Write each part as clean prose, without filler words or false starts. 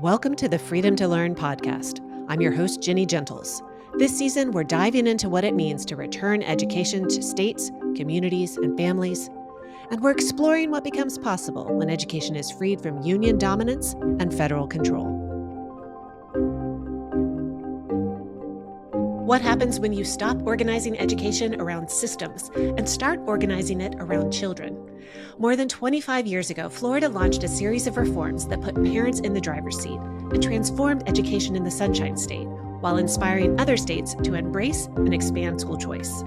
Welcome to the Freedom to Learn podcast. I'm your host, Jenny Gentles. This season, we're diving into what it means to return education to states, communities, and families. And we're exploring what becomes possible when education is freed from union dominance and federal control. What happens when you stop organizing education around systems and start organizing it around children? More than 25 years ago, Florida launched a series of reforms that put parents in the driver's seat and transformed education in the Sunshine State, while inspiring other states to embrace and expand school choice.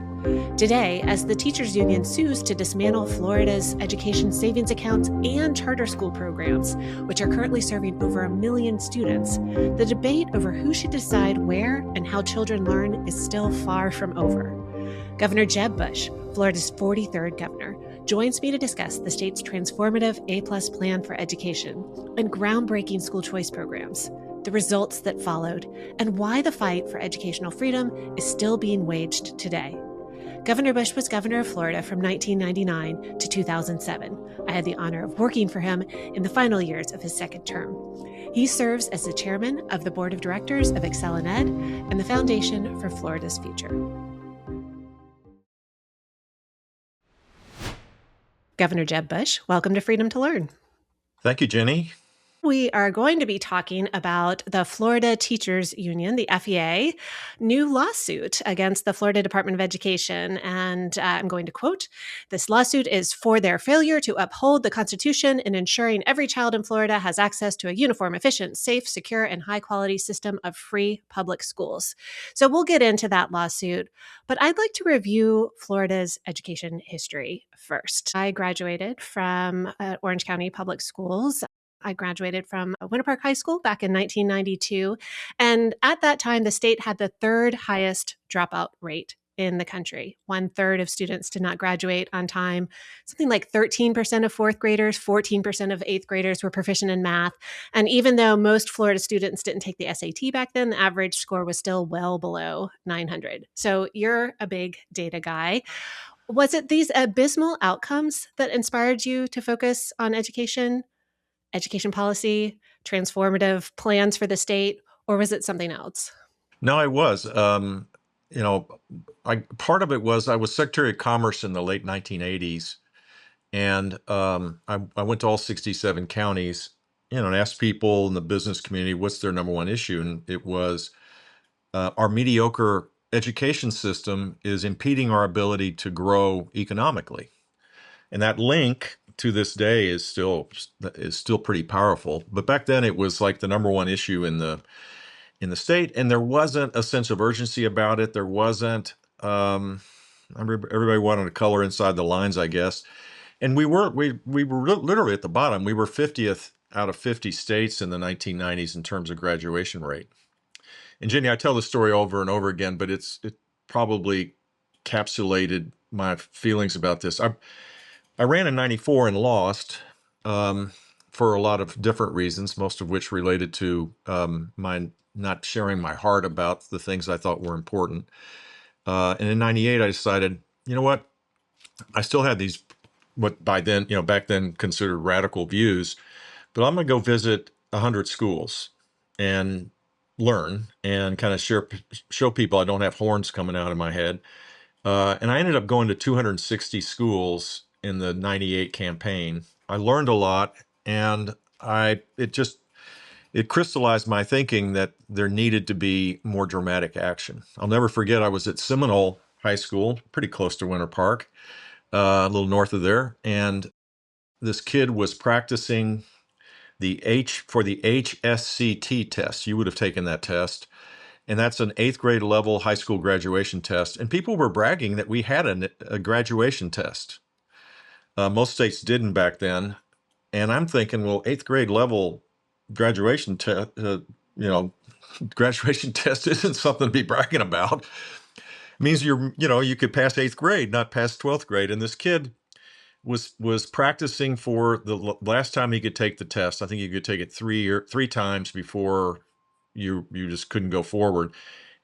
Today, as the teachers union sues to dismantle Florida's education savings accounts and charter school programs, which are currently serving over 1 million students, the debate over who should decide where and how children learn is still far from over. Governor Jeb Bush, Florida's 43rd governor, joins me to discuss the state's transformative A+ plan for education and groundbreaking school choice programs, the results that followed, and why the fight for educational freedom is still being waged today. Governor Bush was governor of Florida from 1999 to 2007. I had the honor of working for him in the final years of his second term. He serves as the chairman of the board of directors of Excel in Ed and the Foundation for Florida's Future. Governor Jeb Bush, welcome to Freedom to Learn. Thank you, Jenny. We are going to be talking about the Florida Teachers Union, the FEA, new lawsuit against the Florida Department of Education. And I'm going to quote, "This lawsuit is for their failure to uphold the Constitution in ensuring every child in Florida has access to a uniform, efficient, safe, secure, and high-quality system of free public schools." So we'll get into that lawsuit, but I'd like to review Florida's education history first. I graduated from Orange County Public Schools. I graduated from Winter Park High School back in 1992. And at that time, the state had the third highest dropout rate in the country. 1/3 of students did not graduate on time. Something like 13% of fourth graders, 14% of eighth graders were proficient in math. And even though most Florida students didn't take the SAT back then, the average score was still well below 900. So you're a big data guy. Was it these abysmal outcomes that inspired you to focus on education policy, transformative plans for the state, or was it something else? No, I was. Part of it was I was Secretary of Commerce in the late 1980s, and I went to all 67 counties, and asked people in the business community what's their number one issue, and it was our mediocre education system is impeding our ability to grow economically. And that link to this day is still pretty powerful. But back then it was like the number one issue in the state, and there wasn't a sense of urgency about it. There wasn't everybody wanted to color inside the lines, I guess. And we were literally at the bottom. We were 50th out of 50 states in the 1990s in terms of graduation rate. And Jenny, I tell this story over and over again, but it probably encapsulated my feelings about this. I ran in 94 and lost for a lot of different reasons, most of which related to my not sharing my heart about the things I thought were important. And in 98, I decided, you know what? I still had these, what by then, back then considered radical views, but I'm going to go visit 100 schools and learn and kind of show people I don't have horns coming out of my head. And I ended up going to 260 schools in the 98 campaign. I learned a lot, and it crystallized my thinking that there needed to be more dramatic action. I'll never forget, I was at Seminole High School, pretty close to Winter Park, a little north of there, and this kid was practicing for the HSCT test. You would have taken that test. And that's an 8th grade level high school graduation test. And people were bragging that we had a graduation test. Most states didn't back then. And I'm thinking, well, 8th grade level graduation test, graduation test isn't something to be bragging about. It means you could pass 8th grade, not pass 12th grade. And this kid was practicing for the last time he could take the test. I think he could take it three times before you just couldn't go forward.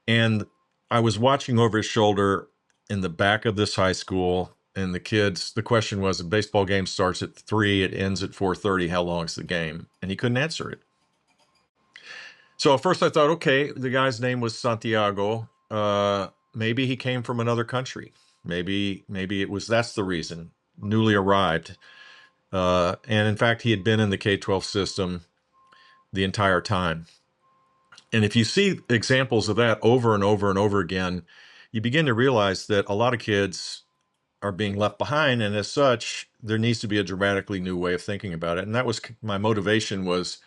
And I was watching over his shoulder in the back of this high school, and the question was, the baseball game starts at 3, it ends at 4:30. How long is the game? And he couldn't answer it. So at first I thought, okay, the guy's name was Santiago. Maybe he came from another country. Maybe it was that's the reason. Newly arrived. And in fact, he had been in the K-12 system the entire time. And if you see examples of that over and over and over again, you begin to realize that a lot of kids are being left behind, and as such, there needs to be a dramatically new way of thinking about it. And that was my motivation was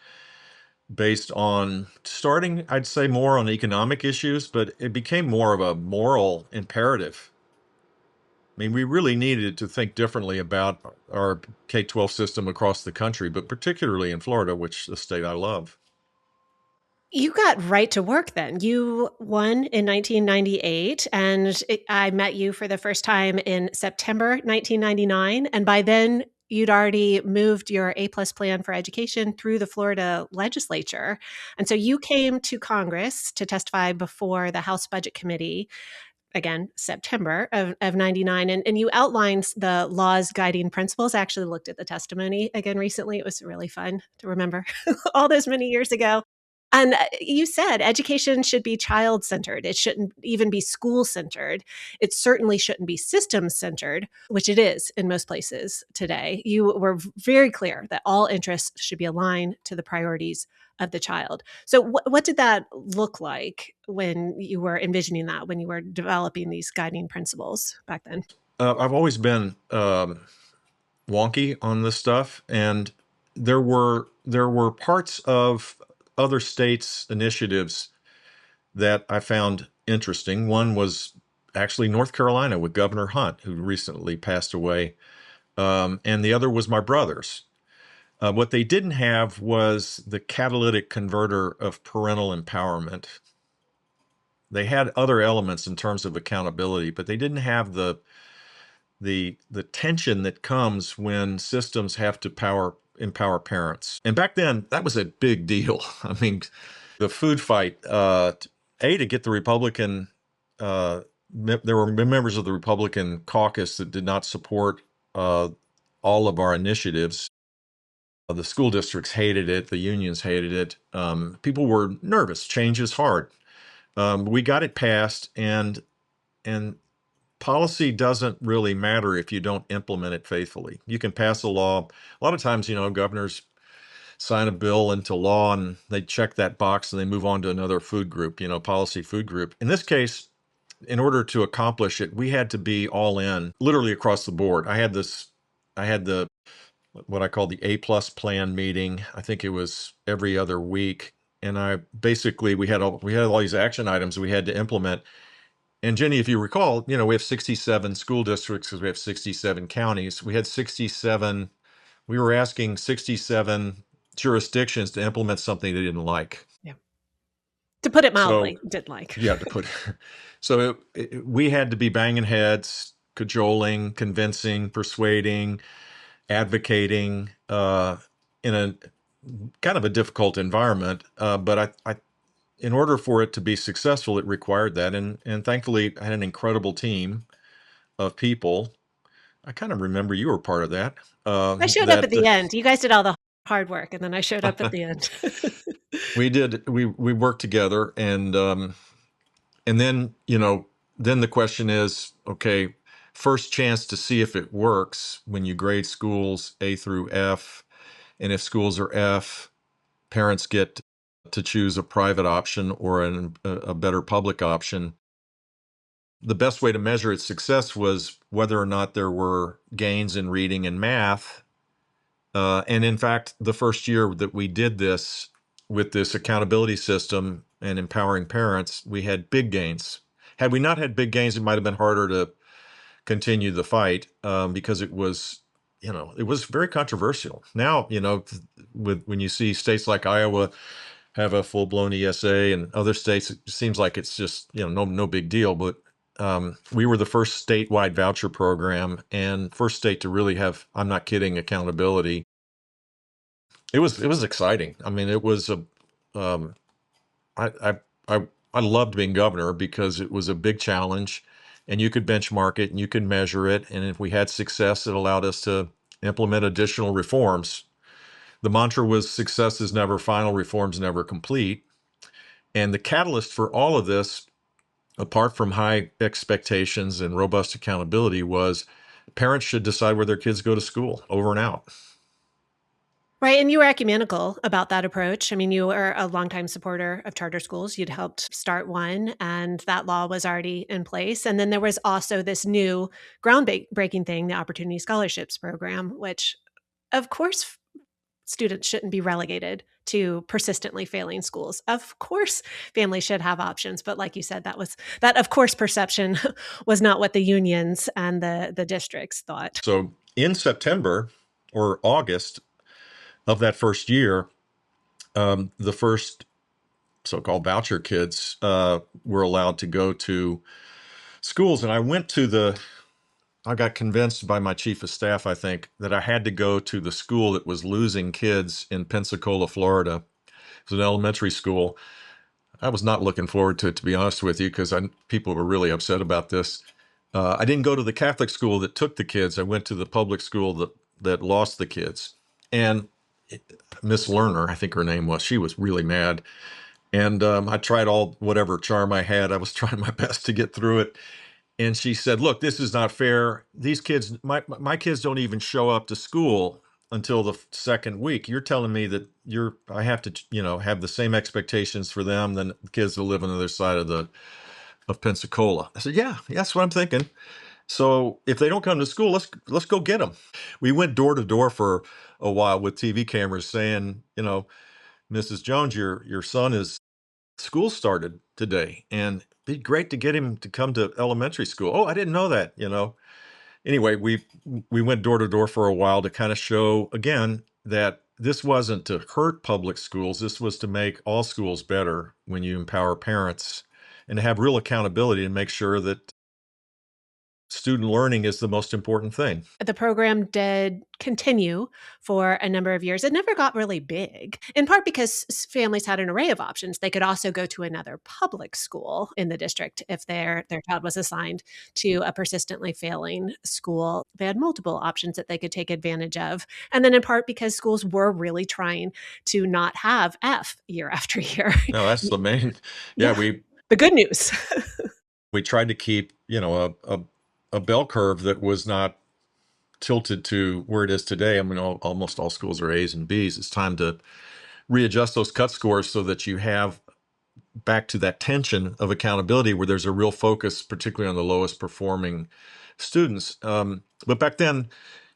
based on starting, I'd say, more on economic issues, but it became more of a moral imperative. I mean, we really needed to think differently about our K-12 system across the country, but particularly in Florida, which is the state I love. You got right to work then. You won in 1998, and I met you for the first time in September 1999. And by then, you'd already moved your A-plus plan for education through the Florida legislature. And so you came to Congress to testify before the House Budget Committee, again, September of 99. And you outlined the law's guiding principles. I actually looked at the testimony again recently. It was really fun to remember all those many years ago. And you said education should be child centered. It shouldn't even be school centered. It certainly shouldn't be system centered, which it is in most places today. You were very clear that all interests should be aligned to the priorities of the child. So, what did that look like when you were envisioning that, when you were developing these guiding principles back then? I've always been wonky on this stuff, and there were parts of other states' initiatives that I found interesting. One was actually North Carolina with Governor Hunt, who recently passed away, and the other was my brother's. What they didn't have was the catalytic converter of parental empowerment. They had other elements in terms of accountability, but they didn't have the tension that comes when systems have to empower parents. And back then, that was a big deal. I mean, the food fight, to get the Republican, there were members of the Republican caucus that did not support all of our initiatives. The school districts hated it. The unions hated it. People were nervous. Change is hard. We got it passed, and policy doesn't really matter if you don't implement it faithfully. You can pass a law. A lot of times, governors sign a bill into law and they check that box and they move on to another food group, policy food group. In this case, in order to accomplish it, we had to be all in, literally across the board. I had the what I call the A-plus plan meeting. I think it was every other week. And we had all these action items we had to implement. And Jenny, if you recall, we have 67 school districts because we have 67 counties. We were asking 67 jurisdictions to implement something they didn't like. Yeah. To put it So, mildly, didn't like. yeah, so we had to be banging heads, cajoling, convincing, persuading, advocating in a kind of a difficult environment. But in order for it to be successful, it required that. And thankfully, I had an incredible team of people. I kind of remember you were part of that. I showed up at the end. You guys did all the hard work, and then I showed up at the end. We did. We worked together, and then then the question is, okay, first chance to see if it works when you grade schools A through F, and if schools are F, parents get to choose a private option or a better public option. The best way to measure its success was whether or not there were gains in reading and math. And in fact, the first year that we did this with this accountability system and empowering parents, we had big gains. Had we not had big gains, it might have been harder to continue the fight because it was very controversial. Now, when you see states like Iowa have a full-blown ESA and other states, it seems like it's just, no big deal. But we were the first statewide voucher program and first state to really have, I'm not kidding, accountability. It was exciting. I mean, it was um, I loved being governor because it was a big challenge and you could benchmark it and you could measure it. And if we had success, it allowed us to implement additional reforms. The mantra was success is never final, reforms never complete. And the catalyst for all of this, apart from high expectations and robust accountability, was parents should decide where their kids go to school, over and out. Right, and you were ecumenical about that approach. I mean, you were a longtime supporter of charter schools. You'd helped start one, and that law was already in place. And then there was also this new groundbreaking thing, the Opportunity Scholarships Program, which, of course, students shouldn't be relegated to persistently failing schools. Of course, families should have options, but like you said, that of course perception was not what the unions and the districts thought. So in September or August of that first year, the first so-called voucher kids were allowed to go to schools. And I got convinced by my chief of staff, I think, that I had to go to the school that was losing kids in Pensacola, Florida. It was an elementary school. I was not looking forward to it, to be honest with you, because people were really upset about this. I didn't go to the Catholic school that took the kids. I went to the public school that lost the kids. And Miss Lerner, I think her name was, she was really mad. And I tried all whatever charm I had. I was trying my best to get through it. And she said, "Look, this is not fair. These kids, my kids don't even show up to school until the second week. You're telling me that I have to, have the same expectations for them than the kids that live on the other side of Pensacola." I said, "Yeah, that's what I'm thinking. So if they don't come to school, let's go get them." We went door to door for a while with TV cameras saying, "Mrs. Jones, your son is school started today, and it'd be great to get him to come to elementary school." "Oh, I didn't know that." Anyway, we went door to door for a while to kind of show again that this wasn't to hurt public schools. This was to make all schools better when you empower parents and to have real accountability and make sure that student learning is the most important thing. The program did continue for a number of years. It never got really big, in part because families had an array of options. They could also go to another public school in the district if their child was assigned to a persistently failing school. They had multiple options that they could take advantage of. And then in part because schools were really trying to not have F year after year. No, that's the main. Yeah, Yeah, the good news. we tried to keep a bell curve that was not tilted to where it is today. I mean, almost all schools are A's and B's. It's time to readjust those cut scores so that you have back to that tension of accountability where there's a real focus, particularly on the lowest performing students. But back then,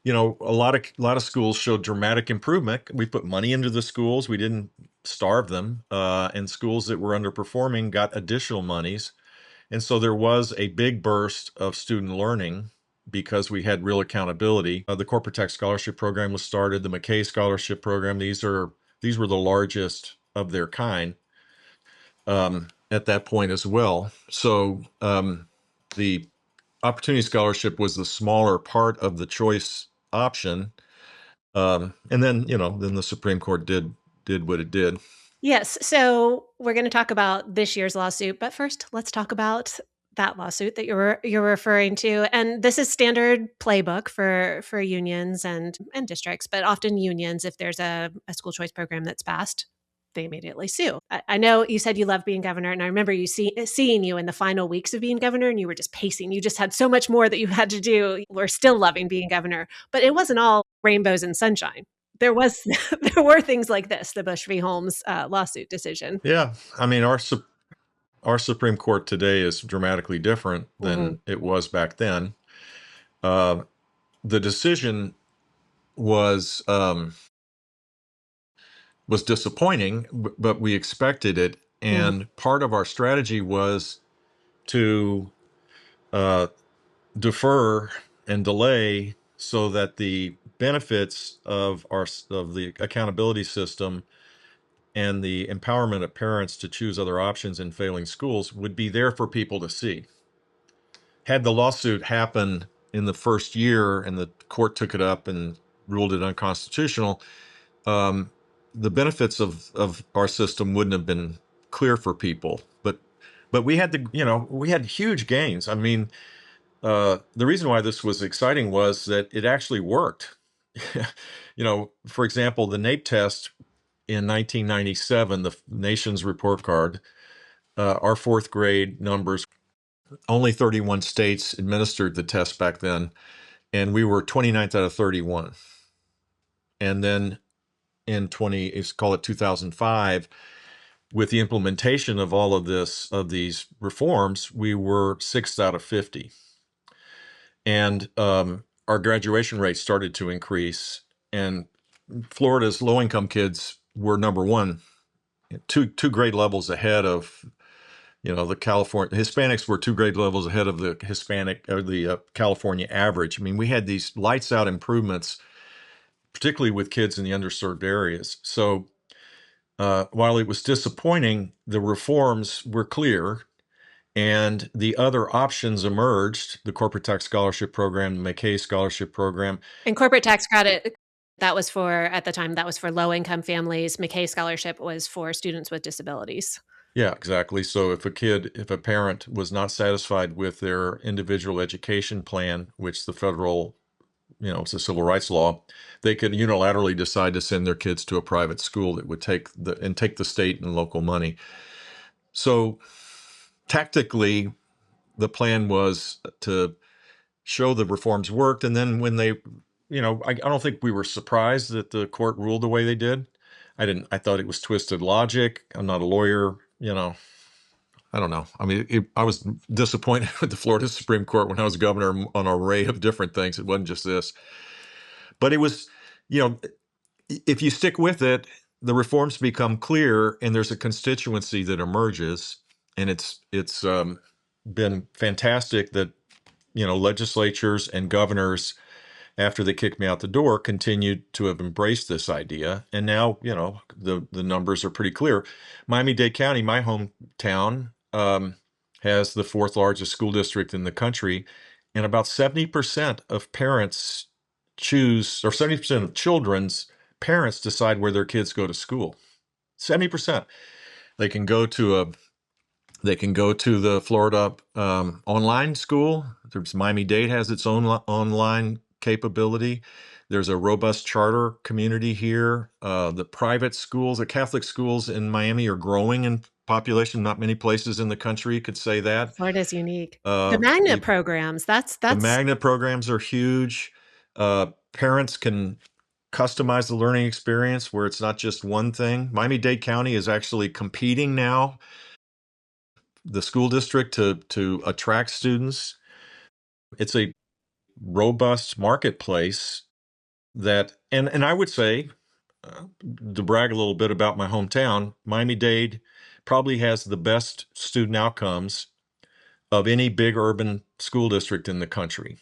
a lot of schools showed dramatic improvement. We put money into the schools. We didn't starve them. And schools that were underperforming got additional monies. And so there was a big burst of student learning because we had real accountability. The Corporate Tax Scholarship Program was started, the McKay Scholarship Program. These were the largest of their kind at that point as well. So the Opportunity Scholarship was the smaller part of the choice option. And then the Supreme Court did what it did. Yes. So we're going to talk about this year's lawsuit, but first, let's talk about that lawsuit that you're referring to. And this is standard playbook for unions and districts, but often unions, if there's a school choice program that's passed, they immediately sue. I know you said you love being governor, and I remember seeing you in the final weeks of being governor, and you were just pacing. You just had so much more that you had to do. We're still loving being governor, but it wasn't all rainbows and sunshine. There was there were things like this, the Bush v. Holmes lawsuit decision. Yeah, I mean, our Supreme Court today is dramatically different Mhm. than it was back then. Uh, the decision was was disappointing, but we expected it. Mhm. And part of our strategy was to uh, defer and delay so that the benefits of the accountability system and the empowerment of parents to choose other options in failing schools would be there for people to see. Had the lawsuit happened in the first year and the court took it up and ruled it unconstitutional, um, the benefits of our system wouldn't have been clear for people. But we had huge gains. I mean, the reason why this was exciting was that it actually worked. For example, the NAEP test in 1997, the nation's report card, our fourth grade numbers, only 31 states administered the test back then, and we were 29th out of 31. And then in 20, let's call it 2005, with the implementation of all of these reforms, we were 6th out of 50. And our graduation rate started to increase. And Florida's low-income kids were number one, two grade levels ahead of, the California Hispanics were two grade levels ahead of the Hispanic or the California average. I mean, we had these lights out improvements, particularly with kids in the underserved areas. So while it was disappointing, the reforms were clear and the other options emerged: the corporate tax scholarship program, the McKay scholarship program. And corporate tax credit, that was for, at the time, that was for low income families. McKay Scholarship was for students with disabilities. Yeah, exactly. So if a parent was not satisfied with their individual education plan, which the federal, it's a civil rights law, they could unilaterally decide to send their kids to a private school that would take the state and local money. So tactically, the plan was to show the reforms worked. And then when I don't think we were surprised that the court ruled the way they did. I thought it was twisted logic. I'm not a lawyer, I don't know. I mean, I was disappointed with the Florida Supreme Court when I was governor on an array of different things. It wasn't just this, but it was, you know, if you stick with it, the reforms become clear, and there's a constituency that emerges, and it's been fantastic that legislatures and governors, after they kicked me out the door, continued to have embraced this idea. And now, the numbers are pretty clear. Miami-Dade County, my hometown, has the fourth largest school district in the country. And about 70% of parents choose, or 70% of children's parents decide where their kids go to school. 70%. They can go to a they can go to the Florida online school. Miami-Dade has its own online capability. There's a robust charter community here. The private schools, the Catholic schools in Miami are growing in population. Not many places in the country could say that. Florida's unique. The magnet programs, The that's magnet programs are huge. Parents can customize the learning experience where it's not just one thing. Miami-Dade County is actually competing now, the school district, to attract students. It's a robust marketplace and I would say, to brag a little bit about my hometown, Miami-Dade probably has the best student outcomes of any big urban school district in the country.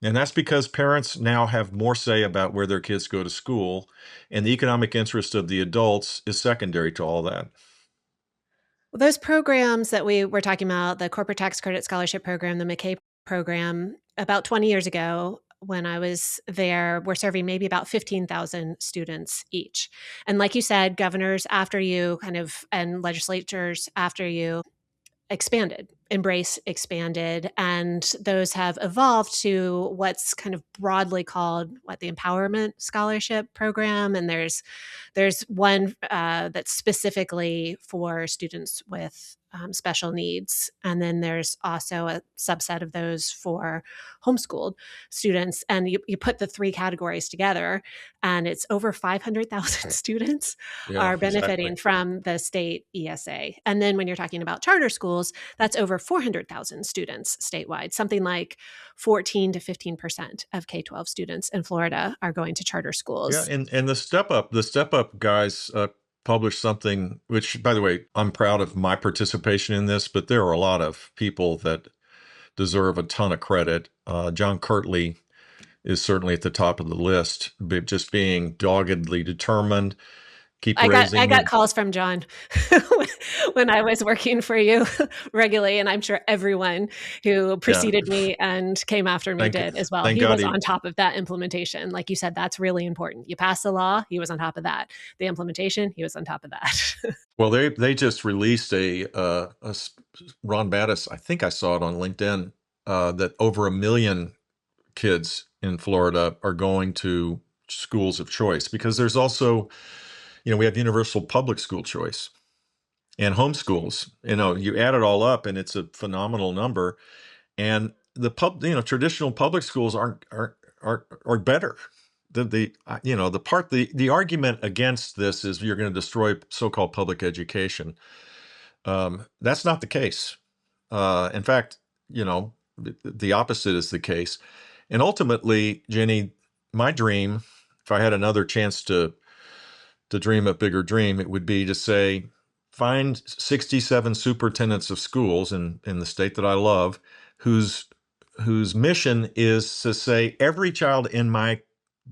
And that's because parents now have more say about where their kids go to school, and the economic interest of the adults is secondary to all that. those programs that we were talking about, the corporate tax credit scholarship program, the McKay program, about 20 years ago when I was there, were serving maybe about 15,000 students each. And like you said, governors after you and legislatures after you expanded, and those have evolved to what's kind of broadly called the empowerment scholarship program. And there's one that's specifically for students with special needs, and then there's also a subset of those for homeschooled students. And you put the three categories together, and it's over 500,000 students Yeah, are benefiting exactly. from the state ESA. And then when you're talking about charter schools, that's over 400,000 students statewide. Something like 14 to 15% of K-12 students in Florida are going to charter Yeah, schools. and the Step Up guys published something, which, by the way, I'm proud of my participation in this, but there are a lot of people that deserve a ton of credit. John Kirtley is certainly at the top of the list, just being doggedly determined, keep I raising got the. calls from John when I was working for you regularly, and I'm sure everyone who Yeah, preceded me and came after me thank did as well. thank He God was he. on top of that implementation. Like you said, that's really important. You pass the law, he was on top of that. The implementation, he was on top of that. Well, they just released Ron Battis. I think I saw it on LinkedIn, that over 1 million kids in Florida are going to schools of choice, because there's also, we have universal public school choice. and homeschools. You add it all up, and it's a phenomenal number. And traditional public schools are better. The argument against this is you're going to destroy so-called public education. That's not the case. In fact, the opposite is the case. And ultimately, Jenny, my dream, if I had another chance to dream a bigger dream, it would be to say, find 67 superintendents of schools in the state that I love, whose mission is to say every child in my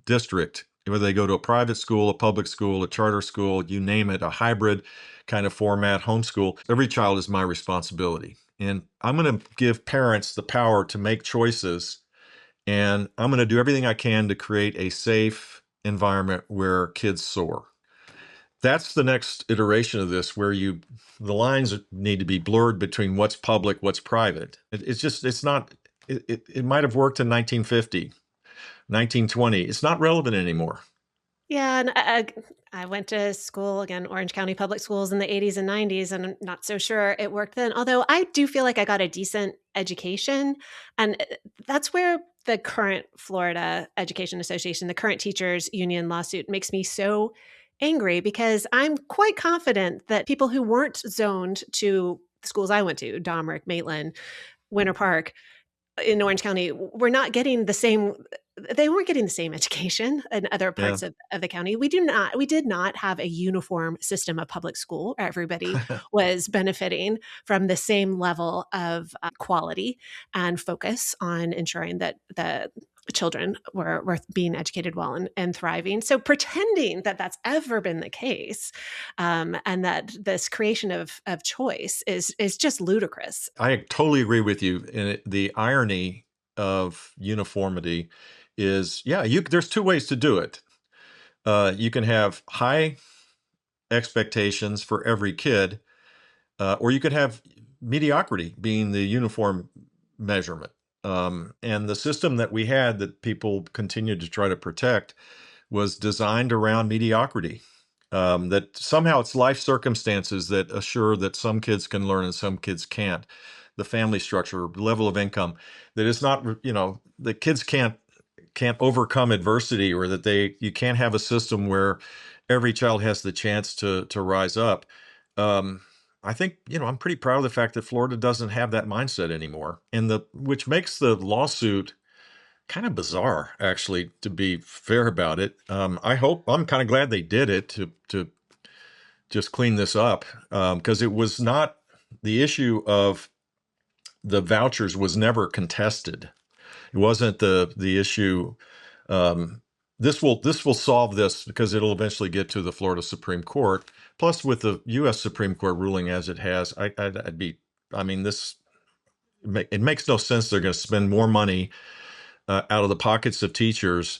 district, whether they go to a private school, a public school, a charter school, you name it, a hybrid kind of format, homeschool, every child is my responsibility. And I'm going to give parents the power to make choices. And I'm going to do everything I can to create a safe environment where kids soar. That's the next iteration of this, where the lines need to be blurred between what's public, what's private. It's not, it might have worked in 1950, 1920. It's not relevant anymore. Yeah, and I went to school, again, Orange County Public Schools in the 80s and 90s, and I'm not so sure it worked then. Although I do feel like I got a decent education. And that's where the current Florida Education Association, the current teachers union lawsuit makes me so angry, because I'm quite confident that people who weren't zoned to the schools I went to, Domrick, Maitland, Winter Park, in Orange County, were not getting the same, they weren't getting the same education in other Yeah. parts of the county. We did not have a uniform system of public school. Everybody was benefiting from the same level of quality and focus on ensuring that the children were being educated well and thriving. So pretending that that's ever been the case, and that this creation of choice is just ludicrous. I totally agree with you. And the irony of uniformity is, yeah, there's two ways to do it. You can have high expectations for every kid, or you could have mediocrity being the uniform measurement. And the system that we had that people continued to try to protect was designed around mediocrity. That somehow it's life circumstances that assure that some kids can learn and some kids can't. The family structure, level of income, that it's not, the kids can't overcome adversity, or that you can't have a system where every child has the chance to rise up. Um, I think, I'm pretty proud of the fact that Florida doesn't have that mindset anymore, and which makes the lawsuit kind of bizarre, actually, to be fair about it. I'm kind of glad they did it to just clean this up, because it was not, the issue of the vouchers was never contested. It wasn't the issue. Um, this will solve this, because it'll eventually get to the Florida Supreme Court. Plus, with the U.S. Supreme Court ruling as it has, I'd be. I mean, it makes no sense. They're going to spend more money out of the pockets of teachers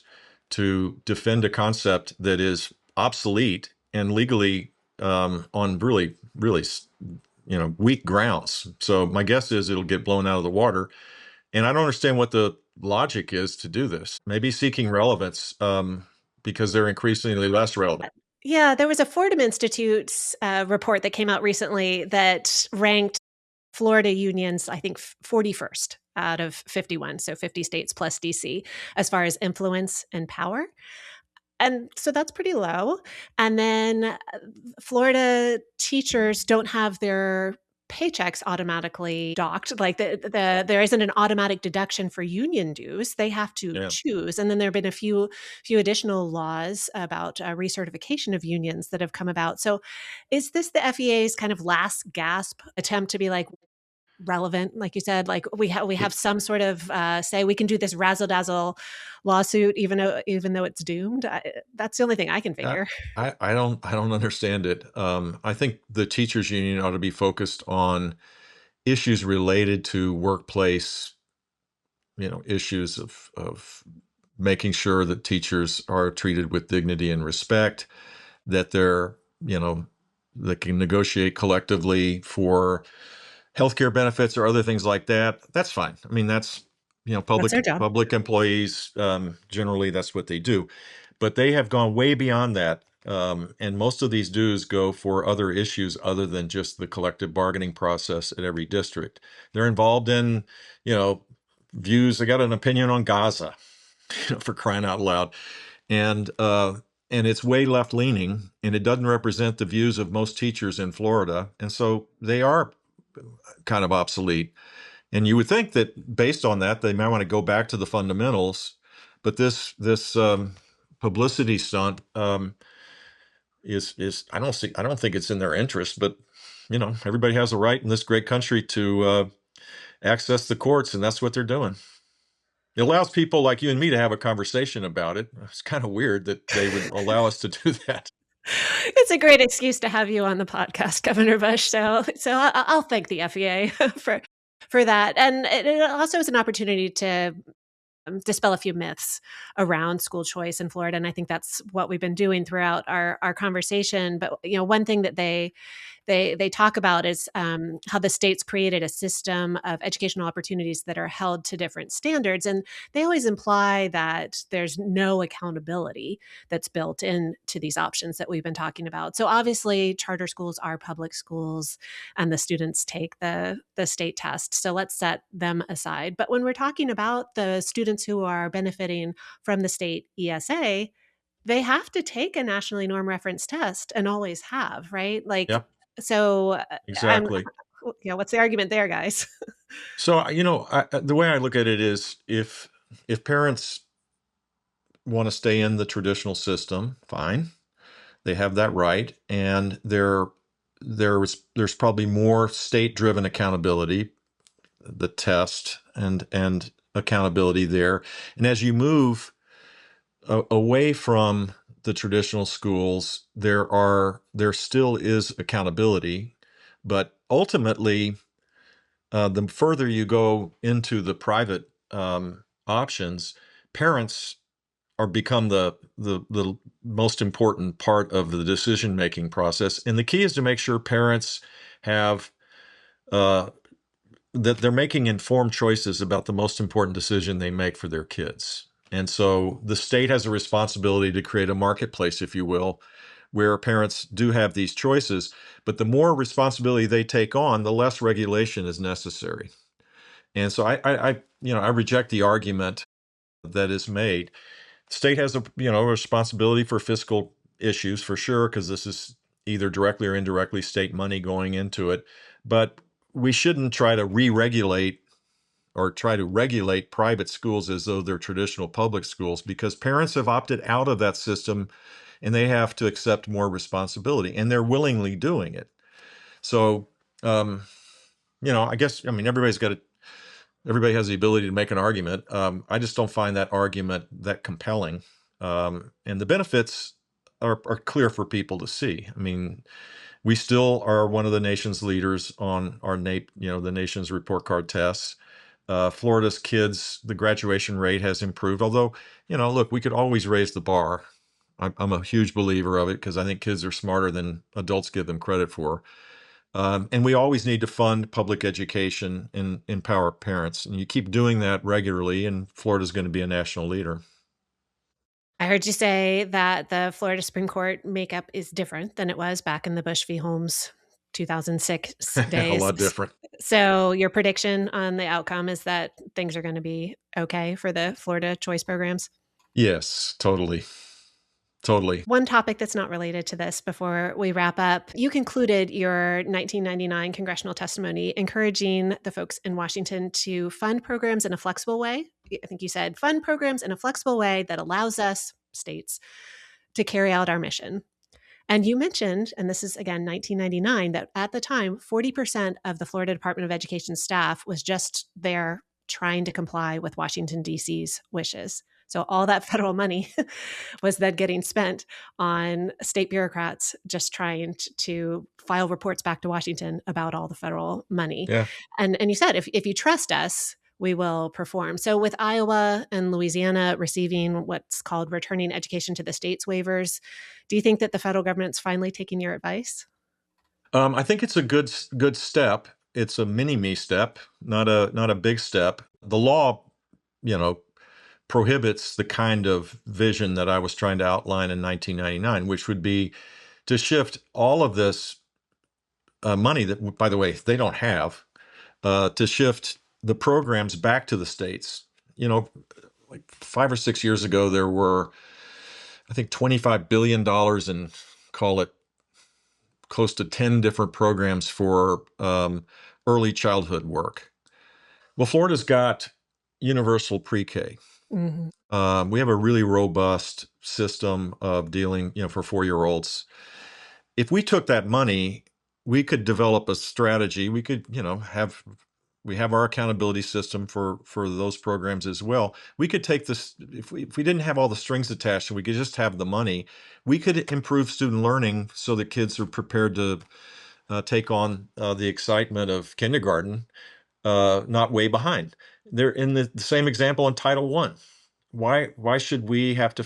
to defend a concept that is obsolete and legally on really, really, weak grounds. So my guess is it'll get blown out of the water. And I don't understand what the logic is to do this. Maybe seeking relevance, because they're increasingly less relevant. Yeah, there was a Fordham Institute's report that came out recently that ranked Florida unions, I think, 41st out of 51, so 50 states plus DC, as far as influence and power. And so that's pretty low. And then Florida teachers don't have their paychecks automatically docked. Like there isn't an automatic deduction for union dues. They have to Yeah. choose. And then there have been a few additional laws about recertification of unions that have come about. So is this the FEA's kind of last gasp attempt to be like relevant, like you said, like we have some sort of say we can do this razzle dazzle lawsuit, even though it's doomed? That's the only thing I can I, figure. I don't understand it. I think the teachers union ought to be focused on issues related to workplace, issues of making sure that teachers are treated with dignity and respect, that you know, they can negotiate collectively for healthcare benefits or other things like that. That's fine. I mean, that's, That's public their job. public employees, generally that's what they do. But they have gone way beyond that. And most of these dues go for other issues other than just the collective bargaining process at every district. They're involved in, you know, views. I got an opinion on Gaza, for crying out loud, and uh, and it's way left leaning, and it doesn't represent the views of most teachers in Florida, and so they are kind of obsolete. And you would think that based on that, they might want to go back to the fundamentals, but this publicity stunt is I don't think it's in their interest. But everybody has a right in this great country to access the courts, and that's what they're doing. It allows people like you and me to have a conversation about it. It's kind of weird that they would allow us to do that. It's a great excuse to have you on the podcast, Governor Bush. So I'll thank the FEA for that, and it also is an opportunity to dispel a few myths around school choice in Florida, and I think that's what we've been doing throughout our conversation. But one thing that they talk about is how the states created a system of educational opportunities that are held to different standards, and they always imply that there's no accountability that's built into these options that we've been talking about. So obviously, charter schools are public schools, and the students take the state test. So let's set them aside. But when we're talking about the students who are benefiting from the state ESA, they have to take a nationally norm reference test and always have, right? Like, Yep, so I'm, exactly. what's the argument there, guys? So, the way I look at it is if parents want to stay in the traditional system, fine. They have that right. And there's probably more state-driven accountability, the test and accountability there. And as you move away from the traditional schools, there still is accountability, but ultimately, the further you go into the private options, parents are become the most important part of the decision making process. And the key is to make sure parents have uh, that they're making informed choices about the most important decision they make for their kids. And so the state has a responsibility to create a marketplace, if you will, where parents do have these choices. But the more responsibility they take on, the less regulation is necessary. And so I reject the argument that is made. State has a responsibility for fiscal issues for sure, because this is either directly or indirectly state money going into it. But we shouldn't try to re-regulate or try to regulate private schools as though they're traditional public schools, because parents have opted out of that system and they have to accept more responsibility, and they're willingly doing it. So, um, I guess, everybody has the ability to make an argument. I just don't find that argument that compelling. And the benefits are clear for people to see. I mean, we still are one of the nation's leaders on our the nation's report card tests. Florida's kids, the graduation rate has improved. Although, look, we could always raise the bar. I'm a huge believer of it, because I think kids are smarter than adults give them credit for. And we always need to fund public education and empower parents. And you keep doing that regularly, and Florida's going to be a national leader. I heard you say that the Florida Supreme Court makeup is different than it was back in the Bush v. Holmes 2006 A days. lot different. So your prediction on the outcome is that things are going to be okay for the Florida choice programs? Yes, totally. Totally. One topic that's not related to this before we wrap up, you concluded your 1999 congressional testimony encouraging the folks in Washington to fund programs in a flexible way. I think you said fund programs in a flexible way that allows us, states, to carry out our mission. And you mentioned, and this is again 1999, that at the time, 40% of the Florida Department of Education staff was just there trying to comply with Washington, D.C.'s wishes. So all that federal money was then getting spent on state bureaucrats just trying to file reports back to Washington about all the federal money. Yeah. And you said, if you trust us, we will perform. So with Iowa and Louisiana receiving what's called returning education to the states waivers, do you think that the federal government's finally taking your advice? I think it's a good step. It's a mini me step, not a big step. The law, you know, prohibits the kind of vision that I was trying to outline in 1999, which would be to shift all of this money that, by the way, they don't have, to shift the programs back to the states. Like 5 or 6 years ago, there were, I think, $25 billion in, call it, close to 10 different programs for early childhood work. Well, Florida's got universal pre-K. Mhm. We have a really robust system of dealing, for 4-year-olds. If we took that money, we could develop a strategy. We could, we have our accountability system for those programs as well. We could take this, if we didn't have all the strings attached and we could just have the money, we could improve student learning so that kids are prepared to take on the excitement of kindergarten, not way behind. They're in the same example in Title I. Why should we have to,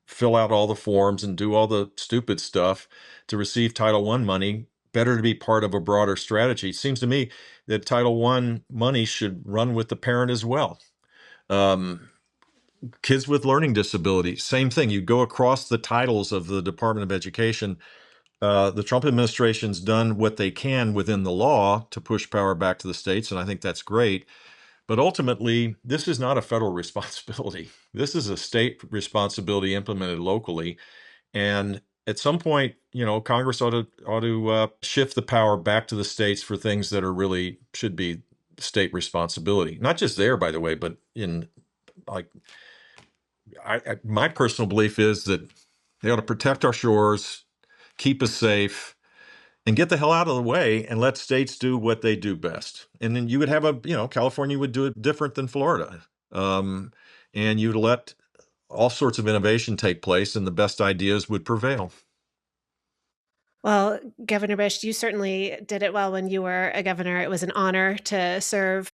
fill out all the forms and do all the stupid stuff to receive Title I money? Better to be part of a broader strategy. It seems to me that Title I money should run with the parent as well. Kids with learning disabilities, same thing. You go across the titles of the Department of Education. The Trump administration's done what they can within the law to push power back to the states, and I think that's great. But ultimately, this is not a federal responsibility. This is a state responsibility implemented locally. And at some point, Congress ought to shift the power back to the states for things that are really should be state responsibility. Not just there, by the way, but in like my personal belief is that they ought to protect our shores, keep us safe, and get the hell out of the way and let states do what they do best. And then you would have California would do it different than Florida. And you'd let all sorts of innovation take place and the best ideas would prevail. Well, Governor Bush, you certainly did it well when you were a governor. It was an honor to serve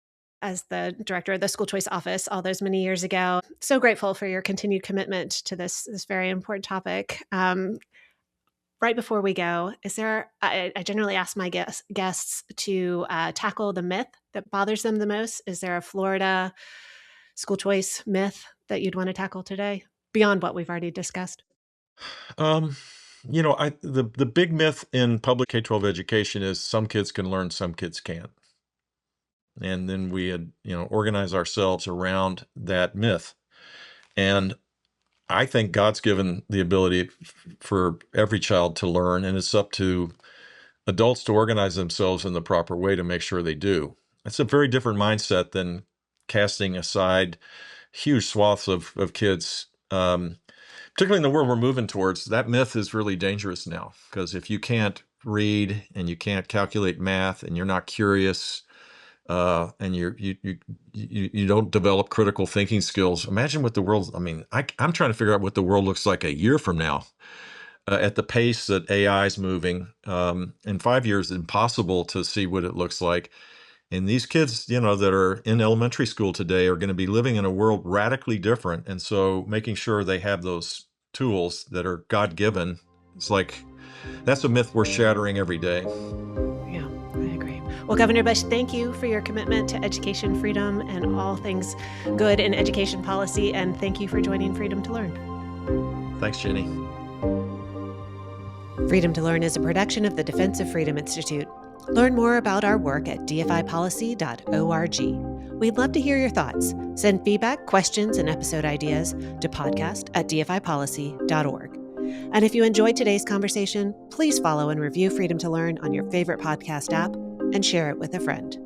as the director of the school choice office all those many years ago. So grateful for your continued commitment to this very important topic. Right before we go, is there? I generally ask my guests to tackle the myth that bothers them the most. Is there a Florida school choice myth that you'd want to tackle today beyond what we've already discussed? Um, the big myth in public K-12 education is some kids can learn, some kids can't. And then we had, organize ourselves around that myth. And I think God's given the ability for every child to learn, and it's up to adults to organize themselves in the proper way to make sure they do. It's a very different mindset than casting aside huge swaths of kids, particularly in the world we're moving towards. That myth is really dangerous now, because if you can't read and you can't calculate math and you're not curious, and you don't develop critical thinking skills, imagine what the world. I mean, I'm trying to figure out what the world looks like a year from now. At the pace that AI is moving, in 5 years, impossible to see what it looks like. And these kids, that are in elementary school today are going to be living in a world radically different. And so making sure they have those tools that are God-given, it's like, that's a myth we're shattering every day. Yeah, I agree. Well, Governor Bush, thank you for your commitment to education freedom and all things good in education policy. And thank you for joining Freedom to Learn. Thanks, Jenny. Freedom to Learn is a production of the Defense of Freedom Institute. Learn more about our work at dfipolicy.org. We'd love to hear your thoughts. Send feedback, questions, and episode ideas to podcast@dfipolicy.org. And if you enjoyed today's conversation, please follow and review Freedom to Learn on your favorite podcast app and share it with a friend.